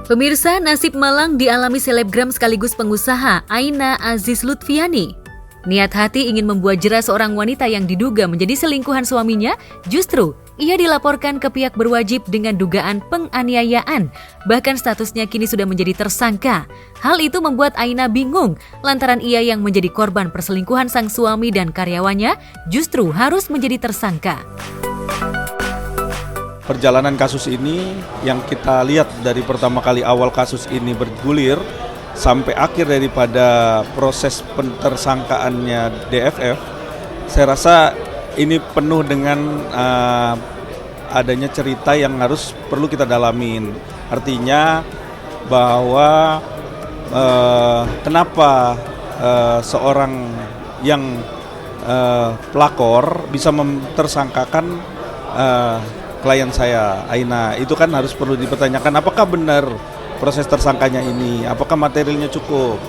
Pemirsa, nasib malang dialami selebgram sekaligus pengusaha Aina Aziz Lutfiani. Niat hati ingin membuat jera seorang wanita yang diduga menjadi selingkuhan suaminya, justru ia dilaporkan ke pihak berwajib dengan dugaan penganiayaan. Bahkan statusnya kini sudah menjadi tersangka. Hal itu membuat Aina bingung lantaran ia yang menjadi korban perselingkuhan sang suami dan karyawannya justru harus menjadi tersangka. Perjalanan kasus ini yang kita lihat dari pertama kali awal kasus ini bergulir sampai akhir daripada proses pentersangkaannya DFF, saya rasa ini penuh dengan adanya cerita yang harus perlu kita dalamin. Artinya bahwa kenapa seorang yang pelakor bisa memtersangkakan klien saya, Aina. Itu kan harus perlu dipertanyakan, apakah benar proses tersangkanya ini, apakah materialnya cukup.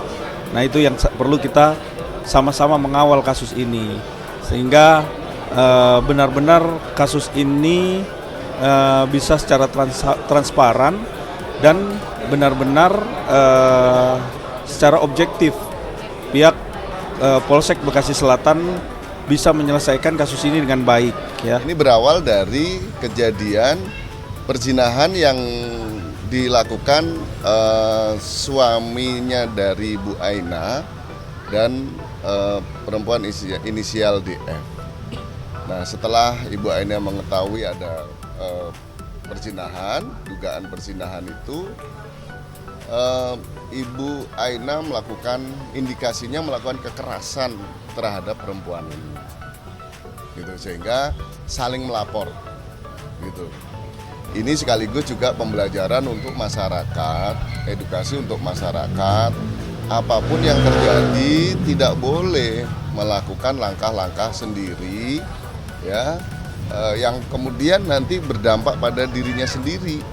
Nah, itu yang perlu kita sama-sama mengawal kasus ini, sehingga benar-benar kasus ini bisa secara transparan dan benar-benar secara objektif pihak Polsek Bekasi Selatan bisa menyelesaikan kasus ini dengan baik. Ya. Ini berawal dari kejadian perzinahan yang dilakukan suaminya dari Bu Aina dan perempuan inisial DF. Nah, setelah Ibu Aina mengetahui ada perzinahan, dugaan perzinahan itu, Ibu Aina indikasinya melakukan kekerasan terhadap perempuan ini, gitu, sehingga saling melapor, gitu. Ini sekaligus juga pembelajaran untuk masyarakat, edukasi untuk masyarakat. Apapun yang terjadi tidak boleh melakukan langkah-langkah sendiri, ya, yang kemudian nanti berdampak pada dirinya sendiri.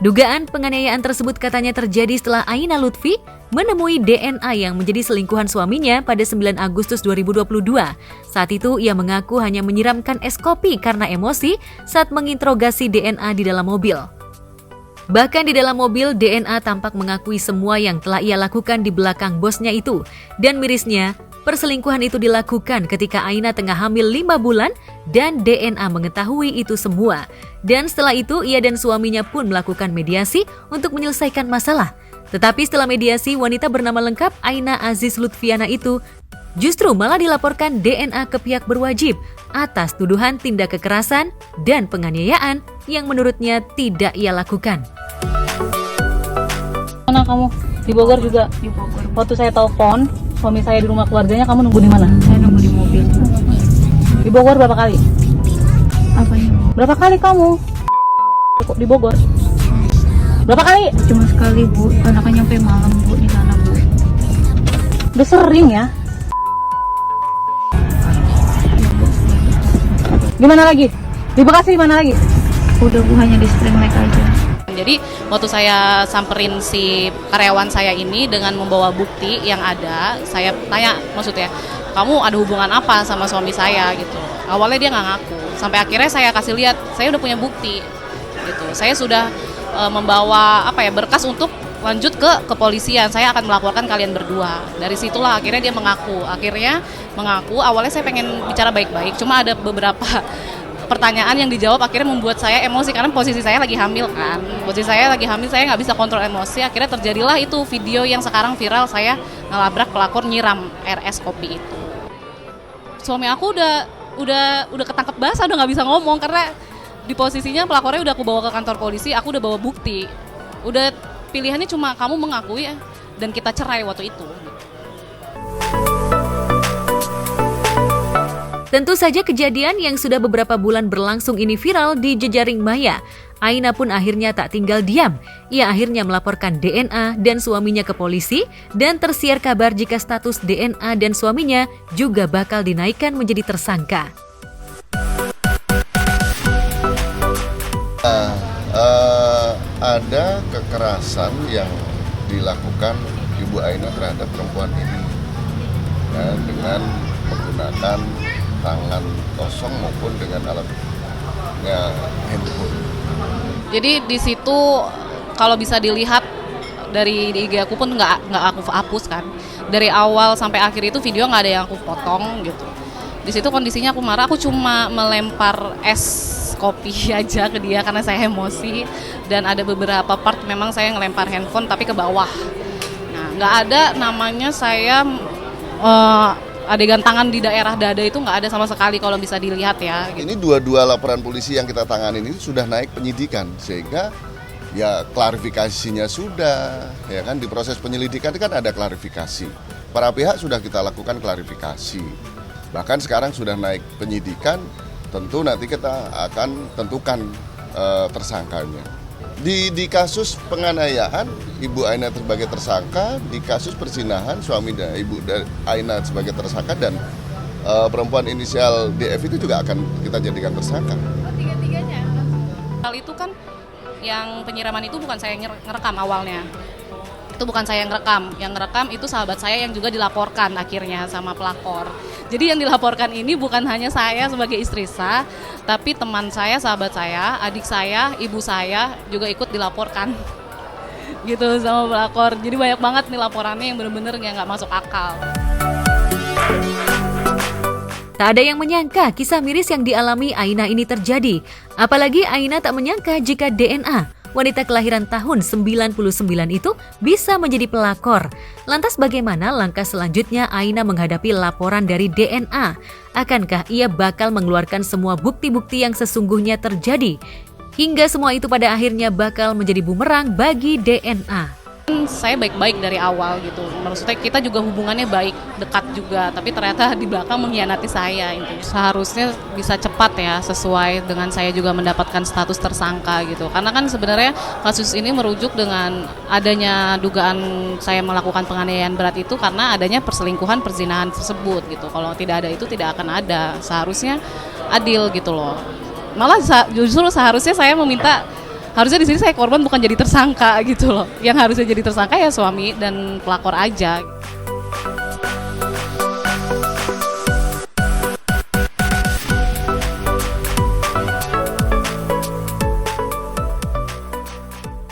Dugaan penganiayaan tersebut katanya terjadi setelah Aina Lutfi menemui DNA yang menjadi selingkuhan suaminya pada 9 Agustus 2022. Saat itu ia mengaku hanya menyiramkan es kopi karena emosi saat menginterogasi DNA di dalam mobil. Bahkan di dalam mobil, DNA tampak mengakui semua yang telah ia lakukan di belakang bosnya itu. Dan mirisnya, perselingkuhan itu dilakukan ketika Aina tengah hamil 5 bulan dan DNA mengetahui itu semua. Dan setelah itu ia dan suaminya pun melakukan mediasi untuk menyelesaikan masalah. Tetapi setelah mediasi, wanita bernama lengkap Aina Aziz Lutfiana itu justru malah dilaporkan DNA ke pihak berwajib atas tuduhan tindak kekerasan dan penganiayaan yang menurutnya tidak ia lakukan. Mana kamu? Di Bogor juga? Di Bogor. Waktu saya telepon suami saya di rumah keluarganya, kamu nunggu di mana? Saya nunggu di mobil. Di Bogor berapa kali? Apanya? Berapa kali kamu di Bogor? Berapa kali? Cuma sekali, Bu. Karena kan nyampe malam, Bu, di sana, Bu. Udah sering ya? Di mana lagi? Di Bekasi mana lagi? Udah, Bu, hanya di Spring Lake aja. Jadi waktu saya samperin si karyawan saya ini dengan membawa bukti yang ada, saya tanya maksudnya, kamu ada hubungan apa sama suami saya gitu. Awalnya dia nggak ngaku, sampai akhirnya saya kasih lihat, saya udah punya bukti gitu. Saya sudah membawa berkas untuk lanjut ke kepolisian. Saya akan melaporkan kalian berdua. Dari situlah akhirnya dia mengaku. Awalnya saya pengen bicara baik-baik, cuma ada beberapa pertanyaan yang dijawab akhirnya membuat saya emosi karena posisi saya lagi hamil kan. Posisi saya lagi hamil, saya nggak bisa kontrol emosi. Akhirnya terjadilah itu video yang sekarang viral, saya ngelabrak pelakor nyiram RS kopi itu. Suami aku udah ketangkep basah, udah nggak bisa ngomong karena di posisinya pelakornya udah aku bawa ke kantor polisi, aku udah bawa bukti. Udah pilihannya cuma kamu mengakui ya, dan kita cerai waktu itu. Tentu saja kejadian yang sudah beberapa bulan berlangsung ini viral di jejaring maya. Aina pun akhirnya tak tinggal diam. Ia akhirnya melaporkan DNA dan suaminya ke polisi dan tersiar kabar jika status DNA dan suaminya juga bakal dinaikkan menjadi tersangka. Ada kekerasan yang dilakukan Ibu Aina terhadap perempuan ini, ya, dengan menggunakan tangan kosong maupun dengan alatnya handphone. Jadi di situ kalau bisa dilihat dari di IG aku pun nggak aku hapus kan. Dari awal sampai akhir itu video nggak ada yang aku potong gitu. Di situ kondisinya aku marah, aku cuma melempar es kopi aja ke dia karena saya emosi, dan ada beberapa part memang saya ngelempar handphone tapi ke bawah. Nah, nggak ada namanya saya adegan tangan di daerah dada itu nggak ada sama sekali kalau bisa dilihat ya. Gitu. Ini dua-dua laporan polisi yang kita tangani ini sudah naik penyidikan, sehingga ya klarifikasinya sudah, ya kan, di proses penyelidikan kan ada klarifikasi. Para pihak sudah kita lakukan klarifikasi. Bahkan sekarang sudah naik penyidikan, tentu nanti kita akan tentukan tersangkanya. Di kasus penganiayaan, Ibu Aina sebagai tersangka, di kasus perzinahan suami dan Ibu Aina sebagai tersangka, dan perempuan inisial DF itu juga akan kita jadikan tersangka. Tiga-tiganya. Hal itu kan yang penyiraman itu bukan saya yang ngerekam awalnya. Itu bukan saya yang ngerekam itu sahabat saya yang juga dilaporkan akhirnya sama pelapor. Jadi yang dilaporkan ini bukan hanya saya sebagai istri sah, tapi teman saya, sahabat saya, adik saya, ibu saya juga ikut dilaporkan. Gitu sama pelapor. Jadi banyak banget nih laporannya yang benar-benar nggak masuk akal. Tak ada yang menyangka kisah miris yang dialami Aina ini terjadi. Apalagi Aina tak menyangka jika DNA, wanita kelahiran tahun 99 itu, bisa menjadi pelakor. Lantas bagaimana langkah selanjutnya Aina menghadapi laporan dari DNA? Akankah ia bakal mengeluarkan semua bukti-bukti yang sesungguhnya terjadi? Hingga semua itu pada akhirnya bakal menjadi bumerang bagi DNA. Saya baik-baik dari awal gitu. Maksudnya kita juga hubungannya baik, dekat juga, tapi ternyata di belakang mengkhianati saya itu. Seharusnya bisa cepat ya, sesuai dengan saya juga mendapatkan status tersangka gitu. Karena kan sebenarnya kasus ini merujuk dengan adanya dugaan saya melakukan penganiayaan berat itu karena adanya perselingkuhan, perzinahan tersebut gitu. Kalau tidak ada itu tidak akan ada. Seharusnya adil gitu loh. Malah justru seharusnya saya meminta, harusnya di sini saya korban bukan jadi tersangka gitu loh. Yang harusnya jadi tersangka ya suami dan pelakor aja.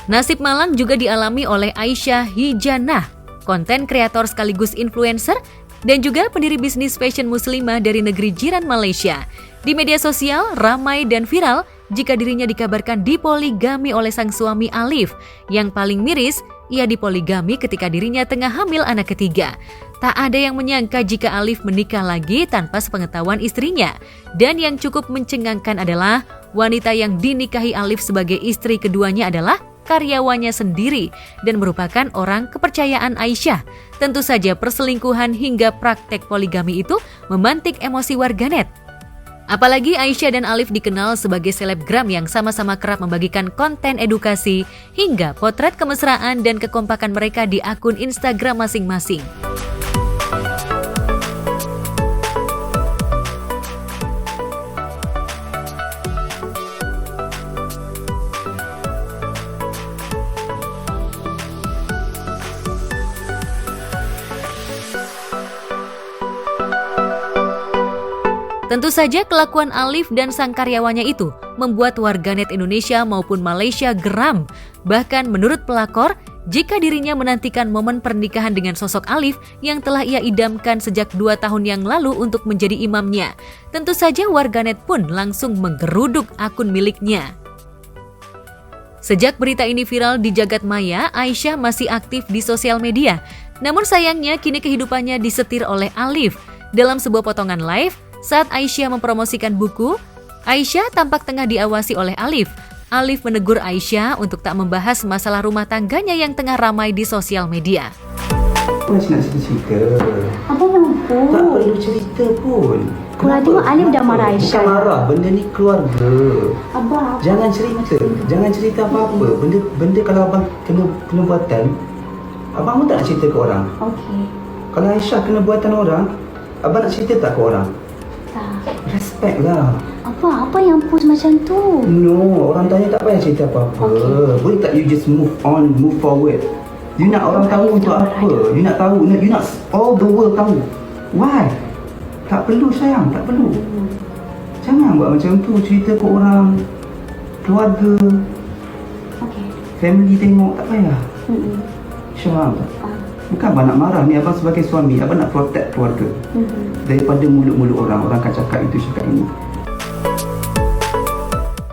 Nasib malang juga dialami oleh Aisyah Hijanah, konten kreator sekaligus influencer dan juga pendiri bisnis fashion muslimah dari negeri jiran Malaysia. Di media sosial ramai dan viral jika dirinya dikabarkan dipoligami oleh sang suami Alif. Yang paling miris, ia dipoligami ketika dirinya tengah hamil anak ketiga. Tak ada yang menyangka jika Alif menikah lagi tanpa sepengetahuan istrinya. Dan yang cukup mencengangkan adalah wanita yang dinikahi Alif sebagai istri keduanya adalah karyawannya sendiri dan merupakan orang kepercayaan Aisyah. Tentu saja perselingkuhan hingga praktek poligami itu memantik emosi warganet. Apalagi Aisyah dan Alif dikenal sebagai selebgram yang sama-sama kerap membagikan konten edukasi hingga potret kemesraan dan kekompakan mereka di akun Instagram masing-masing. Tentu saja kelakuan Alif dan sang karyawannya itu membuat warganet Indonesia maupun Malaysia geram. Bahkan menurut pelakor, jika dirinya menantikan momen pernikahan dengan sosok Alif yang telah ia idamkan sejak 2 tahun yang lalu untuk menjadi imamnya, tentu saja warganet pun langsung menggeruduk akun miliknya. Sejak berita ini viral di jagat maya, Aisyah masih aktif di sosial media. Namun sayangnya kini kehidupannya disetir oleh Alif. Dalam sebuah potongan live, saat Aisyah mempromosikan buku, Aisyah tampak tengah diawasi oleh Alif. Alif menegur Aisyah untuk tak membahas masalah rumah tangganya yang tengah ramai di sosial media. Masih nak cerita. Abang mampu. Tak perlu cerita pun. Kalau tengok Alif dah marah Aisyah. Bukan marah, benda ni keluarga. Abang. Jangan cerita apa-apa. Benda kalau abang kena buatan, abang pun tak nak cerita ke orang. Okey. Kalau Aisyah kena buatan orang, abang nak cerita tak ke orang? Tak. Respect lah. Apa yang post macam tu? No, orang tanya tak payah cerita apa-apa. Boleh tak you just move on, move forward. You nak orang tahu untuk apa? You nak tahu, you nak all the world tahu. Why? Tak perlu sayang, tak perlu. Jangan buat macam tu, cerita ke orang, keluarga. family tengok tak payah. Syam tak? Bukan abang nak marah ni, abang sebagai suami, abang nak protect keluarga. Daripada mulut-mulut orang akan cakap itu, cakap ini.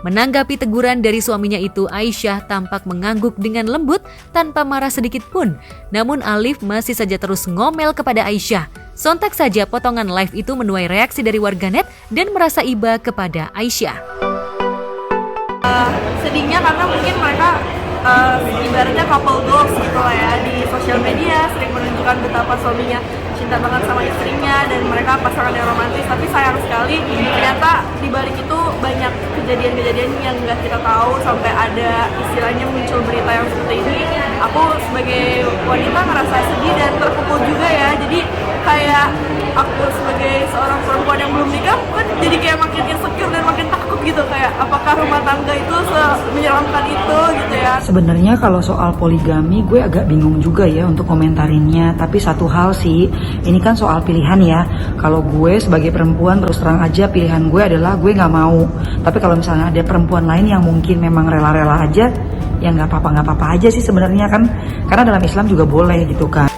Menanggapi teguran dari suaminya itu, Aisyah tampak mengangguk dengan lembut tanpa marah sedikit pun. Namun Alif masih saja terus ngomel kepada Aisyah. Sontak saja potongan live itu menuai reaksi dari warganet dan merasa iba kepada Aisyah. Sedihnya karena mungkin mereka ibaratnya couple goals gitu lah ya, di sosial media sering menunjukkan betapa suaminya cinta banget sama istrinya dan mereka pasangan yang romantis, tapi sayang sekali ternyata di balik itu banyak kejadian-kejadian yang nggak kita tahu sampai ada istilahnya muncul berita yang seperti ini. Aku sebagai wanita ngerasa sedih dan terpukul juga ya, jadi kayak aku sebagai seorang perempuan yang belum nikah kan jadi kayak makin insecure dan makin takut gitu, kayak apakah rumah tangga itu menyeramkan itu gitu ya. Sebenarnya kalau soal poligami gue agak bingung juga ya untuk komentarinnya, tapi satu hal sih, ini kan soal pilihan ya. Kalau gue sebagai perempuan terus terang aja pilihan gue adalah gue nggak mau. Tapi kalau misalnya ada perempuan lain yang mungkin memang rela-rela aja, ya nggak apa-apa aja sih sebenarnya kan, karena dalam Islam juga boleh gitu kan.